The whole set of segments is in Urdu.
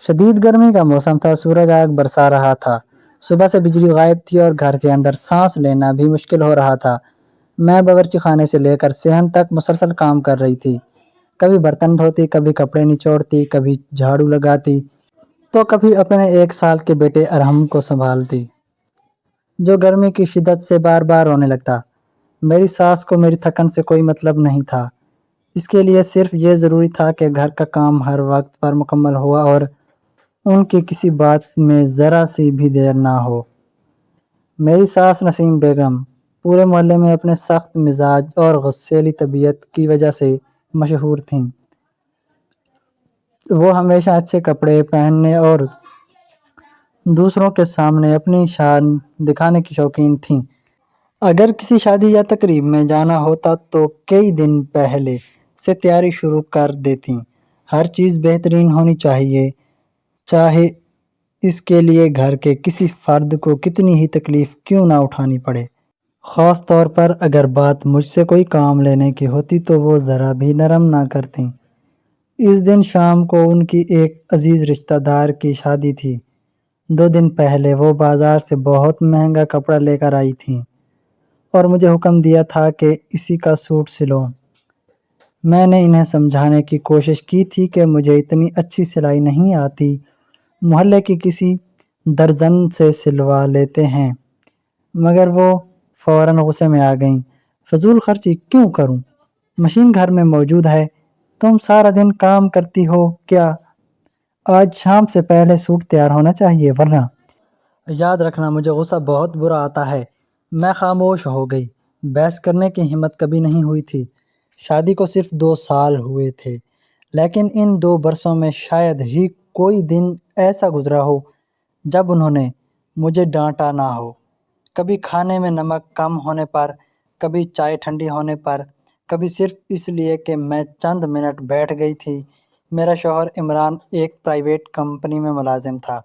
شدید گرمی کا موسم تھا، سورج آگ برسا رہا تھا، صبح سے بجلی غائب تھی اور گھر کے اندر سانس لینا بھی مشکل ہو رہا تھا۔ میں باورچی خانے سے لے کر صحن تک مسلسل کام کر رہی تھی، کبھی برتن دھوتی، کبھی کپڑے نچوڑتی، کبھی جھاڑو لگاتی، تو کبھی اپنے 1 سال کے بیٹے ارحم کو سنبھالتی جو گرمی کی شدت سے بار بار رونے لگتا۔ میری ساس کو میری تھکن سے کوئی مطلب نہیں تھا، اس کے لیے صرف یہ ضروری تھا کہ گھر کا کام ہر وقت پر مکمل ہوا اور ان کی کسی بات میں ذرا سی بھی دیر نہ ہو۔ میری ساس نسیم بیگم پورے محلے میں اپنے سخت مزاج اور غصیلی طبیعت کی وجہ سے مشہور تھیں۔ وہ ہمیشہ اچھے کپڑے پہننے اور دوسروں کے سامنے اپنی شان دکھانے کی شوقین تھیں۔ اگر کسی شادی یا تقریب میں جانا ہوتا تو کئی دن پہلے سے تیاری شروع کر دیتیں۔ ہر چیز بہترین ہونی چاہیے، چاہے اس کے لیے گھر کے کسی فرد کو کتنی ہی تکلیف کیوں نہ اٹھانی پڑے۔ خاص طور پر اگر بات مجھ سے کوئی کام لینے کی ہوتی تو وہ ذرا بھی نرم نہ کرتیں۔ اس دن شام کو ان کی ایک عزیز رشتہ دار کی شادی تھی۔ 2 دن پہلے وہ بازار سے بہت مہنگا کپڑا لے کر آئی تھیں اور مجھے حکم دیا تھا کہ اسی کا سوٹ سلو۔ میں نے انہیں سمجھانے کی کوشش کی تھی کہ مجھے اتنی اچھی سلائی نہیں آتی، محلے کی کسی درزن سے سلوا لیتے ہیں، مگر وہ فوراً غصے میں آ گئیں۔ فضول خرچی کیوں کروں؟ مشین گھر میں موجود ہے، تم سارا دن کام کرتی ہو کیا؟ آج شام سے پہلے سوٹ تیار ہونا چاہیے ورنہ۔ یاد رکھنا مجھے غصہ بہت برا آتا ہے۔ میں خاموش ہو گئی، بحث کرنے کی ہمت کبھی نہیں ہوئی تھی۔ شادی کو صرف 2 سال ہوئے تھے، لیکن ان 2 برسوں میں شاید ہی کوئی دن ایسا گزرا ہو جب انہوں نے مجھے ڈانٹا نہ ہو۔ کبھی کھانے میں نمک کم ہونے پر، کبھی چائے ٹھنڈی ہونے پر، کبھی صرف اس لیے کہ میں چند منٹ بیٹھ گئی تھی۔ میرا شوہر عمران ایک پرائیویٹ کمپنی میں ملازم تھا،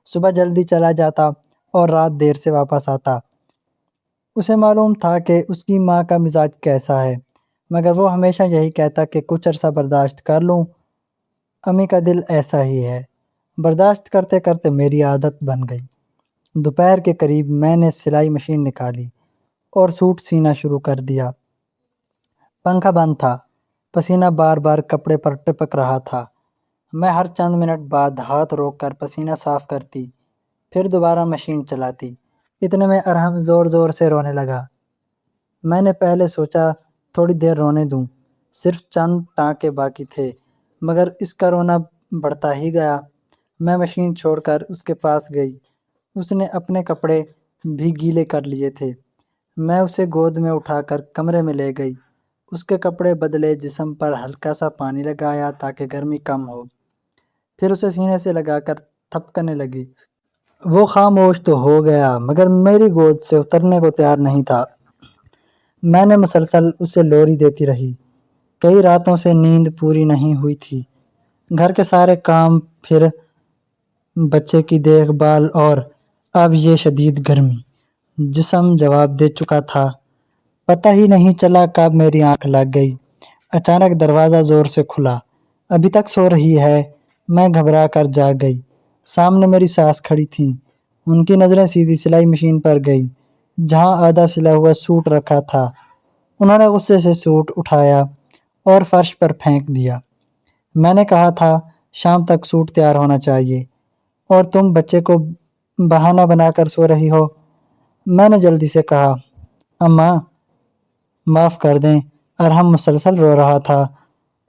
صبح جلدی چلا جاتا اور رات دیر سے واپس آتا۔ اسے معلوم تھا کہ اس کی ماں کا مزاج کیسا ہے، مگر وہ ہمیشہ یہی کہتا کہ کچھ عرصہ برداشت کر لوں، امی کا دل ایسا ہی ہے۔ برداشت کرتے کرتے میری عادت بن گئی۔ دوپہر کے قریب میں نے سلائی مشین نکالی اور سوٹ سینا شروع کر دیا۔ پنکھا بند تھا، پسینہ بار بار کپڑے پر ٹپک رہا تھا۔ میں ہر چند منٹ بعد ہاتھ روک کر پسینہ صاف کرتی، پھر دوبارہ مشین چلاتی۔ اتنے میں ارحم زور زور سے رونے لگا۔ میں نے پہلے سوچا تھوڑی دیر رونے دوں، صرف چند ٹانکے باقی تھے، مگر اس کا رونا بڑھتا ہی گیا۔ میں مشین چھوڑ کر اس کے پاس گئی، اس نے اپنے کپڑے بھی گیلے کر لیے تھے۔ میں اسے گود میں اٹھا کر کمرے میں لے گئی، اس کے کپڑے بدلے، جسم پر ہلکا سا پانی لگایا تاکہ گرمی کم ہو، پھر اسے سینے سے لگا کر تھپکنے لگی۔ وہ خاموش تو ہو گیا مگر میری گود سے اترنے کو تیار نہیں تھا۔ میں نے مسلسل اسے لوری دیتی رہی، کئی راتوں سے نیند پوری نہیں ہوئی تھی۔ گھر کے سارے کام، پھر بچے کی دیکھ بھال اور اب یہ شدید گرمی۔ جسم جواب دے چکا تھا، پتہ ہی نہیں چلا کب میری آنکھ لگ گئی۔ اچانک دروازہ زور سے کھلا۔ ابھی تک سو رہی ہے؟ میں گھبرا کر جاگ گئی۔ سامنے میری ساس کھڑی تھیں، ان کی نظریں سیدھی سلائی مشین پر گئی جہاں آدھا سلا ہوا سوٹ رکھا تھا۔ انہوں نے غصے سے سوٹ اٹھایا اور فرش پر پھینک دیا۔ میں نے کہا تھا شام تک سوٹ تیار ہونا چاہیے، اور تم بچے کو بہانہ بنا کر سو رہی ہو۔ میں نے جلدی سے کہا، اماں معاف کر دیں۔ ارحم مسلسل رو رہا تھا،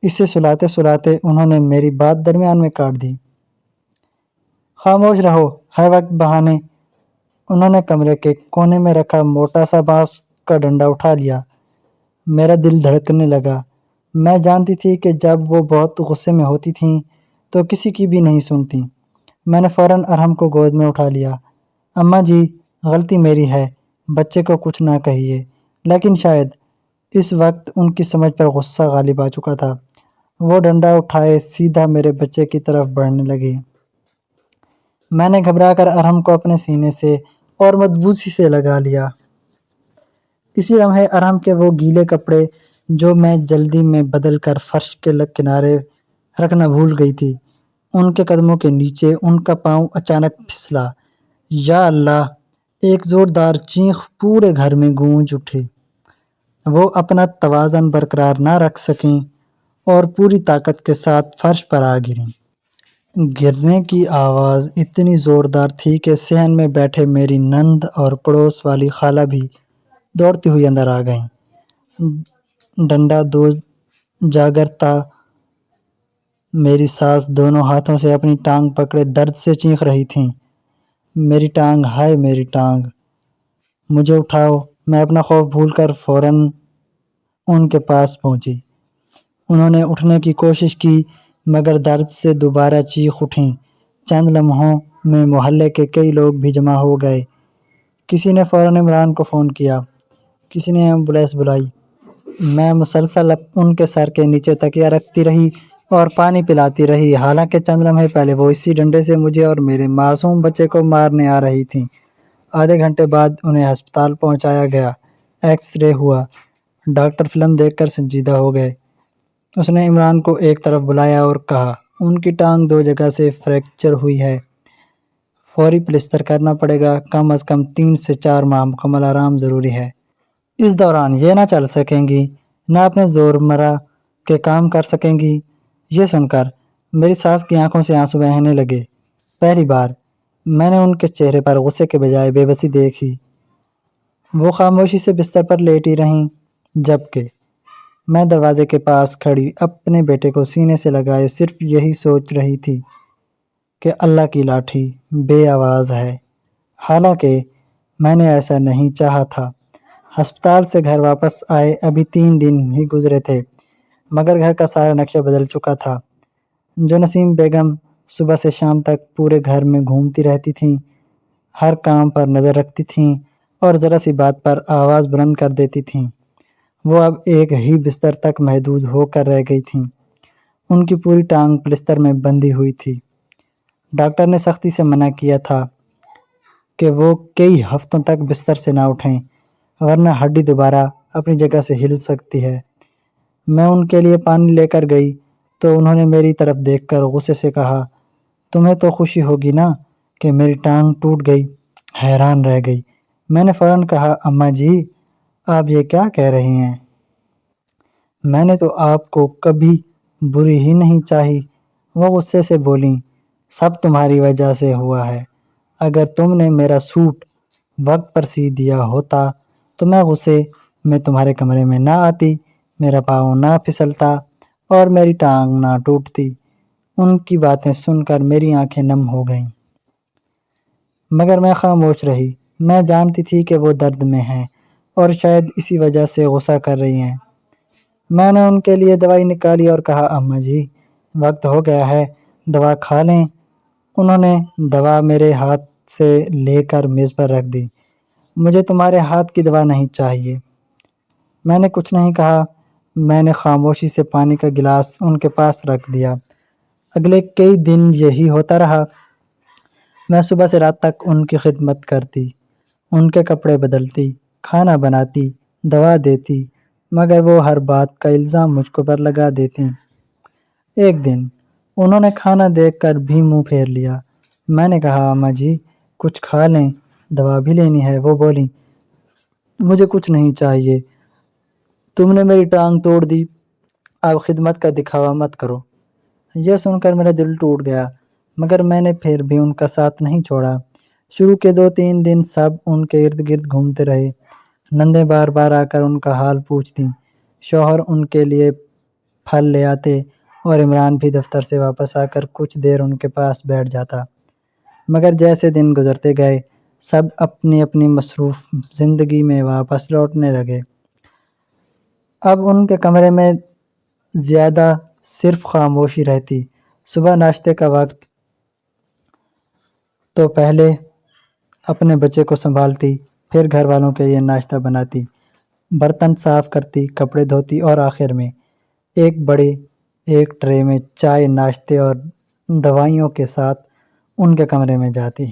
اسے سلاتے سلاتے انہوں نے میری بات درمیان میں کاٹ دی۔ خاموش رہو، ہر وقت بہانے۔ انہوں نے کمرے کے کونے میں رکھا موٹا سا بانس کا ڈنڈا اٹھا لیا۔ میرا دل دھڑکنے لگا۔ میں جانتی تھی کہ جب وہ بہت غصے میں ہوتی تھیں تو کسی کی بھی نہیں سنتی۔ میں نے فوراً ارحم کو گود میں اٹھا لیا۔ اماں جی، غلطی میری ہے، بچے کو کچھ نہ کہیے۔ لیکن شاید اس وقت ان کی سمجھ پر غصہ غالب آ چکا تھا۔ وہ ڈنڈا اٹھائے سیدھا میرے بچے کی طرف بڑھنے لگے۔ میں نے گھبرا کر ارحم کو اپنے سینے سے اور مضبوطی سے لگا لیا۔ اسی لمحے ارحم کے وہ گیلے کپڑے جو میں جلدی میں بدل کر فرش کے کنارے رکھنا بھول گئی تھی، ان کے قدموں کے نیچے ان کا پاؤں اچانک پھسلا۔ یا اللہ! ایک زوردار چیخ پورے گھر میں گونج اٹھی۔ وہ اپنا توازن برقرار نہ رکھ سکیں اور پوری طاقت کے ساتھ فرش پر آ گریں۔ گرنے کی آواز اتنی زوردار تھی کہ صحن میں بیٹھے میری نند اور پڑوس والی خالہ بھی دوڑتی ہوئی اندر آ گئیں۔ ڈنڈا دو جاگر تھا۔ میری ساس دونوں ہاتھوں سے اپنی ٹانگ پکڑے درد سے چیخ رہی تھیں۔ میری ٹانگ، ہائے میری ٹانگ! مجھے اٹھاؤ! میں اپنا خوف بھول کر فوراً ان کے پاس پہنچی۔ انہوں نے اٹھنے کی کوشش کی مگر درد سے دوبارہ چیخ اٹھیں۔ چند لمحوں میں محلے کے کئی لوگ بھی جمع ہو گئے۔ کسی نے فوراً عمران کو فون کیا، کسی نے ایمبولینس بلائی۔ میں مسلسل ان کے سر کے نیچے تکیہ رکھتی رہی اور پانی پلاتی رہی، حالانکہ چند لمحے پہلے وہ اسی ڈنڈے سے مجھے اور میرے معصوم بچے کو مارنے آ رہی تھیں۔ آدھے گھنٹے بعد انہیں ہسپتال پہنچایا گیا۔ ایکس رے ہوا۔ ڈاکٹر فلم دیکھ کر سنجیدہ ہو گئے۔ اس نے عمران کو ایک طرف بلایا اور کہا، ان کی ٹانگ 2 جگہ سے فریکچر ہوئی ہے، فوری پلسٹر کرنا پڑے گا، کم از کم 3 سے 4 ماہ مکمل آرام ضروری ہے۔ اس دوران یہ نہ چل سکیں گی، نہ اپنے زورمرہ کے کام کر سکیں گی۔ یہ سن کر میری ساس کی آنکھوں سے آنسو بہنے لگے۔ پہلی بار میں نے ان کے چہرے پر غصے کے بجائے بے بسی دیکھی۔ وہ خاموشی سے بستر پر لیٹی رہیں، جبکہ میں دروازے کے پاس کھڑی اپنے بیٹے کو سینے سے لگائے صرف یہی سوچ رہی تھی کہ اللہ کی لاٹھی بے آواز ہے، حالانکہ میں نے ایسا نہیں چاہا تھا۔ ہسپتال سے گھر واپس آئے ابھی 3 دن ہی گزرے تھے، مگر گھر کا سارا نقشہ بدل چکا تھا۔ جو نسیم بیگم صبح سے شام تک پورے گھر میں گھومتی رہتی تھیں، ہر کام پر نظر رکھتی تھیں اور ذرا سی بات پر آواز بلند کر دیتی تھیں، وہ اب ایک ہی بستر تک محدود ہو کر رہ گئی تھیں۔ ان کی پوری ٹانگ پلسٹر میں بندھی ہوئی تھی۔ ڈاکٹر نے سختی سے منع کیا تھا کہ وہ کئی ہفتوں تک بستر سے نہ اٹھیں، ورنہ ہڈی دوبارہ اپنی جگہ سے ہل سکتی ہے۔ میں ان کے لیے پانی لے کر گئی تو انہوں نے میری طرف دیکھ کر غصے سے کہا، تمہیں تو خوشی ہوگی نا کہ میری ٹانگ ٹوٹ گئی؟ حیران رہ گئی۔ میں نے فوراً کہا، اماں جی آپ یہ کیا کہہ رہی ہیں؟ میں نے تو آپ کو کبھی بری ہی نہیں چاہی۔ وہ غصے سے بولیں، سب تمہاری وجہ سے ہوا ہے۔ اگر تم نے میرا سوٹ وقت پر سی دیا ہوتا تو میں غصے میں تمہارے کمرے میں نہ آتی، میرا پاؤں نہ پھسلتا اور میری ٹانگ نہ ٹوٹتی۔ ان کی باتیں سن کر میری آنکھیں نم ہو گئیں، مگر میں خاموش رہی۔ میں جانتی تھی کہ وہ درد میں ہیں اور شاید اسی وجہ سے غصہ کر رہی ہیں۔ میں نے ان کے لیے دوائی نکالی اور کہا، اماں جی وقت ہو گیا ہے، دوا کھا لیں۔ انہوں نے دوا میرے ہاتھ سے لے کر میز پر رکھ دی۔ مجھے تمہارے ہاتھ کی دوا نہیں چاہیے۔ میں نے کچھ نہیں کہا۔ میں نے خاموشی سے پانی کا گلاس ان کے پاس رکھ دیا۔ اگلے کئی دن یہی ہوتا رہا۔ میں صبح سے رات تک ان کی خدمت کرتی، ان کے کپڑے بدلتی، کھانا بناتی، دوا دیتی، مگر وہ ہر بات کا الزام مجھ کو پر لگا دیتی۔ ایک دن انہوں نے کھانا دیکھ کر بھی منہ پھیر لیا۔ میں نے کہا، اماں جی کچھ کھا لیں، دوا بھی لینی ہے۔ وہ بولی، مجھے کچھ نہیں چاہیے، تم نے میری ٹانگ توڑ دی، اب خدمت کا دکھاوا مت کرو۔ یہ سن کر میرا دل ٹوٹ گیا، مگر میں نے پھر بھی ان کا ساتھ نہیں چھوڑا۔ شروع کے 2-3 دن سب ان کے ارد گرد گھومتے رہے۔ نندیں بار بار آ کر ان کا حال پوچھتیں، شوہر ان کے لیے پھل لے آتے اور عمران بھی دفتر سے واپس آ کر کچھ دیر ان کے پاس بیٹھ جاتا۔ مگر جیسے دن گزرتے گئے سب اپنی اپنی مصروف زندگی میں واپس لوٹنے لگے۔ اب ان کے کمرے میں زیادہ صرف خاموشی رہتی۔ صبح ناشتے کا وقت تو پہلے اپنے بچے کو سنبھالتی، پھر گھر والوں کے لیے ناشتہ بناتی، برتن صاف کرتی، کپڑے دھوتی اور آخر میں ایک ٹرے میں چائے، ناشتے اور دوائیوں کے ساتھ ان کے کمرے میں جاتی۔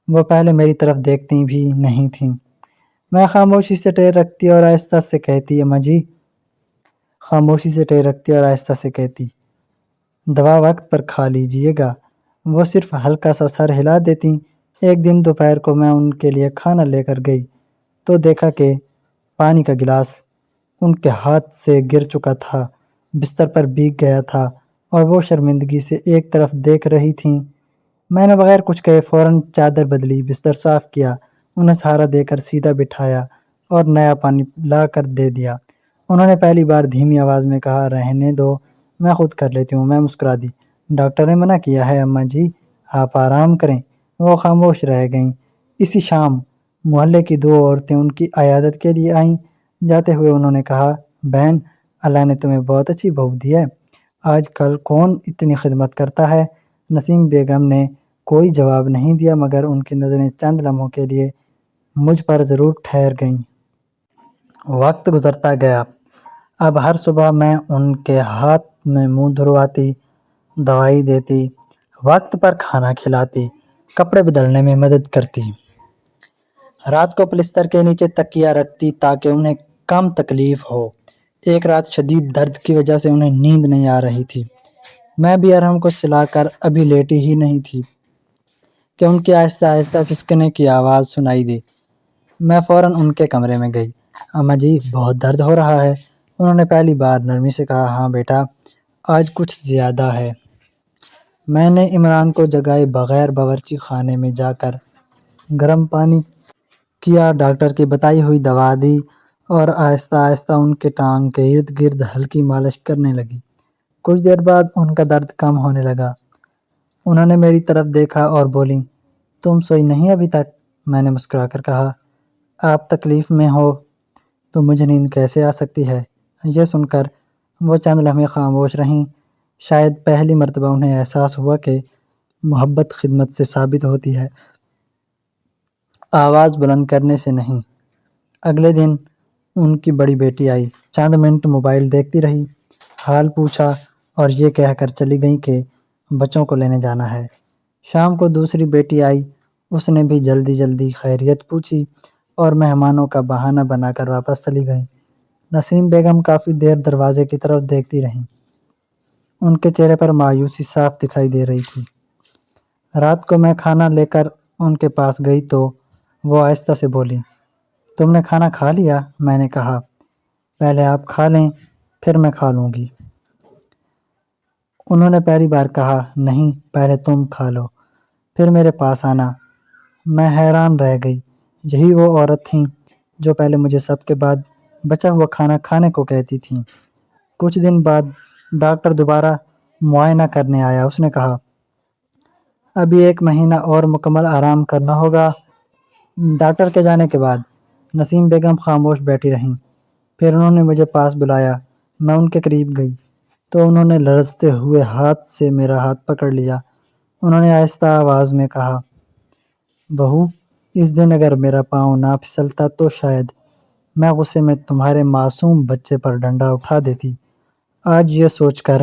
وہ پہلے میری طرف دیکھتی بھی نہیں تھیں۔ میں خاموشی سے ٹرے رکھتی اور آہستہ سے کہتی، اماں جی، خاموشی سے ٹرے رکھتی اور آہستہ سے کہتی، دوا وقت پر کھا لیجیے گا۔ وہ صرف ہلکا سا سر ہلا دیتیں۔ ایک دن دوپہر کو میں ان کے لیے کھانا لے کر گئی تو دیکھا کہ پانی کا گلاس ان کے ہاتھ سے گر چکا تھا، بستر پر بھیگ گیا تھا اور وہ شرمندگی سے ایک طرف دیکھ رہی تھیں۔ میں نے بغیر کچھ کہے فوراً چادر بدلی، بستر صاف کیا، انہیں سہارا دے کر سیدھا بٹھایا اور نیا پانی لا کر دے دیا۔ انہوں نے پہلی بار دھیمی آواز میں کہا، رہنے دو، میں خود کر لیتی ہوں۔ میں مسکرا دی۔ ڈاکٹر نے منع کیا ہے اماں جی، آپ آرام کریں۔ وہ خاموش رہ گئیں۔ اسی شام محلے کی 2 عورتیں ان کی عیادت کے لیے آئیں۔ جاتے ہوئے انہوں نے کہا، بہن، اللہ نے تمہیں بہت اچھی بہو دی ہے۔ آج کل کون اتنی خدمت کرتا ہے؟ نسیم بیگم نے کوئی جواب نہیں دیا، مگر ان کی نظریں چند لمحوں کے لیے مجھ پر ضرور ٹھہر گئیں۔ وقت گزرتا گیا۔ اب ہر صبح میں ان کے ہاتھ میں منہ دھلواتی، دوائی دیتی، وقت پر کھانا کھلاتی، کپڑے بدلنے میں مدد کرتی۔ رات کو پلستر کے نیچے تکیہ رکھتی تاکہ انہیں کم تکلیف ہو۔ ایک رات شدید درد کی وجہ سے انہیں نیند نہیں آ رہی تھی۔ میں بھی ارحم کو سلا کر ابھی لیٹی ہی نہیں تھی کہ ان کی آہستہ آہستہ سسکنے کی آواز سنائی دی۔ میں فوراً ان کے کمرے میں گئی۔ اماں جی، بہت درد ہو رہا ہے؟ انہوں نے پہلی بار نرمی سے کہا، ہاں بیٹا، آج کچھ زیادہ ہے۔ میں نے عمران کو جگائے بغیر باورچی خانے میں جا کر گرم پانی کیا، ڈاکٹر کی بتائی ہوئی دوا دی اور آہستہ آہستہ ان کے ٹانگ کے ارد گرد ہلکی مالش کرنے لگی۔ کچھ دیر بعد ان کا درد کم ہونے لگا۔ انہوں نے میری طرف دیکھا اور بولیں، تم سوئی نہیں ابھی تک؟ میں نے مسکرا کر کہا، آپ تکلیف میں ہو تو مجھے نیند کیسے آ سکتی ہے؟ یہ سن کر وہ چند لمحے خاموش رہیں۔ شاید پہلی مرتبہ انہیں احساس ہوا کہ محبت خدمت سے ثابت ہوتی ہے، آواز بلند کرنے سے نہیں۔ اگلے دن ان کی بڑی بیٹی آئی، چند منٹ موبائل دیکھتی رہی، حال پوچھا اور یہ کہہ کر چلی گئیں کہ بچوں کو لینے جانا ہے۔ شام کو دوسری بیٹی آئی، اس نے بھی جلدی جلدی خیریت پوچھی اور مہمانوں کا بہانہ بنا کر واپس چلی گئیں۔ نسیم بیگم کافی دیر دروازے کی طرف دیکھتی رہیں۔ ان کے چہرے پر مایوسی صاف دکھائی دے رہی تھی۔ رات کو میں کھانا لے کر ان کے پاس گئی تو وہ آہستہ سے بولی، تم نے کھانا کھا لیا؟ میں نے کہا، پہلے آپ کھا لیں، پھر میں کھا لوں گی۔ انہوں نے پہلی بار کہا، نہیں، پہلے تم کھا لو، پھر میرے پاس آنا۔ میں حیران رہ گئی۔ یہی وہ عورت تھیں جو پہلے مجھے سب کے بعد بچا ہوا کھانا کھانے کو کہتی تھیں۔ کچھ دن بعد ڈاکٹر دوبارہ معائنہ کرنے آیا۔ اس نے کہا، ابھی 1 مہینہ اور مکمل آرام کرنا ہوگا۔ ڈاکٹر کے جانے کے بعد نسیم بیگم خاموش بیٹھی رہیں۔ پھر انہوں نے مجھے پاس بلایا۔ میں ان کے قریب گئی تو انہوں نے لرزتے ہوئے ہاتھ سے میرا ہاتھ پکڑ لیا۔ انہوں نے آہستہ آواز میں کہا، بہو، اس دن اگر میرا پاؤں نہ پھسلتا تو شاید میں غصے میں تمہارے معصوم بچے پر ڈنڈا اٹھا دیتی۔ آج یہ سوچ کر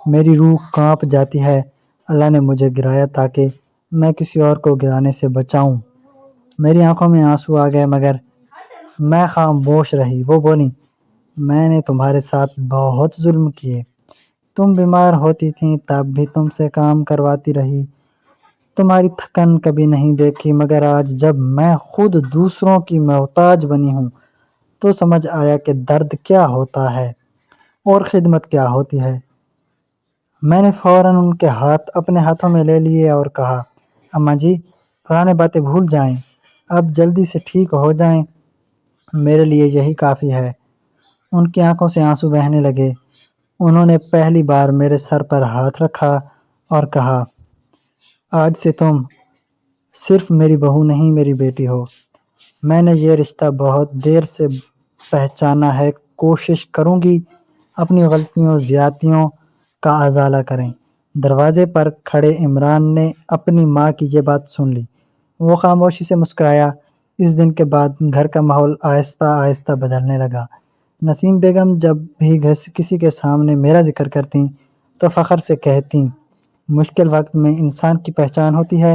میری روح کانپ جاتی ہے، اللہ نے مجھے گرایا تاکہ میں کسی اور کو گرانے سے بچاؤں۔ میری آنکھوں میں آنسو آ گئے مگر میں خاموش رہی۔ وہ بولیں، میں نے تمہارے ساتھ بہت ظلم کیے، تم بیمار ہوتی تھیں تب بھی تم سے کام کرواتی رہی، تمہاری تھکن کبھی نہیں دیکھی، مگر آج جب میں خود دوسروں کی محتاج بنی ہوں تو سمجھ آیا کہ درد کیا ہوتا ہے اور خدمت کیا ہوتی ہے۔ میں نے فوراً ان کے ہاتھ اپنے ہاتھوں میں لے لیے اور کہا، اماں جی، پرانے باتیں بھول جائیں، اب جلدی سے ٹھیک ہو جائیں، میرے لیے یہی کافی ہے۔ ان کی آنکھوں سے آنسو بہنے لگے۔ انہوں نے پہلی بار میرے سر پر ہاتھ رکھا اور کہا، آج سے تم صرف میری بہو نہیں، میری بیٹی ہو۔ میں نے یہ رشتہ بہت دیر سے پہچانا ہے، کوشش کروں گی اپنی غلطیوں زیادتیوں کا ازالہ کریں۔ دروازے پر کھڑے عمران نے اپنی ماں کی یہ بات سن لی۔ وہ خاموشی سے مسکرایا۔ اس دن کے بعد گھر کا ماحول آہستہ آہستہ بدلنے لگا۔ نسیم بیگم جب بھی کسی کے سامنے میرا ذکر کرتیں تو فخر سے کہتیں، مشکل وقت میں انسان کی پہچان ہوتی ہے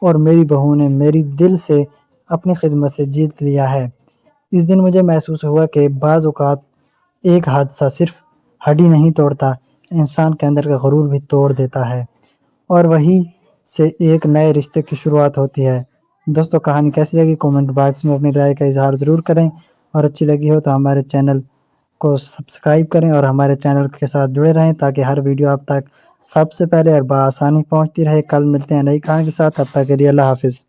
اور میری بہو نے میری دل سے اپنی خدمت سے جیت لیا ہے۔ اس دن مجھے محسوس ہوا کہ بعض اوقات ایک حادثہ صرف ہڈی نہیں توڑتا، انسان کے اندر کا غرور بھی توڑ دیتا ہے اور وہی سے ایک نئے رشتے کی شروعات ہوتی ہے۔ دوستو کہانی کیسی لگی کومنٹ باکس میں اپنی رائے کا اظہار ضرور کریں، اور اچھی لگی ہو تو ہمارے چینل کو سبسکرائب کریں اور ہمارے چینل کے ساتھ جڑے رہیں تاکہ ہر ویڈیو آپ تک سب سے پہلے اور بآسانی پہنچتی رہے۔ کل ملتے ہیں نئی کہانی کے ساتھ، تب تک کے لیے اللہ حافظ۔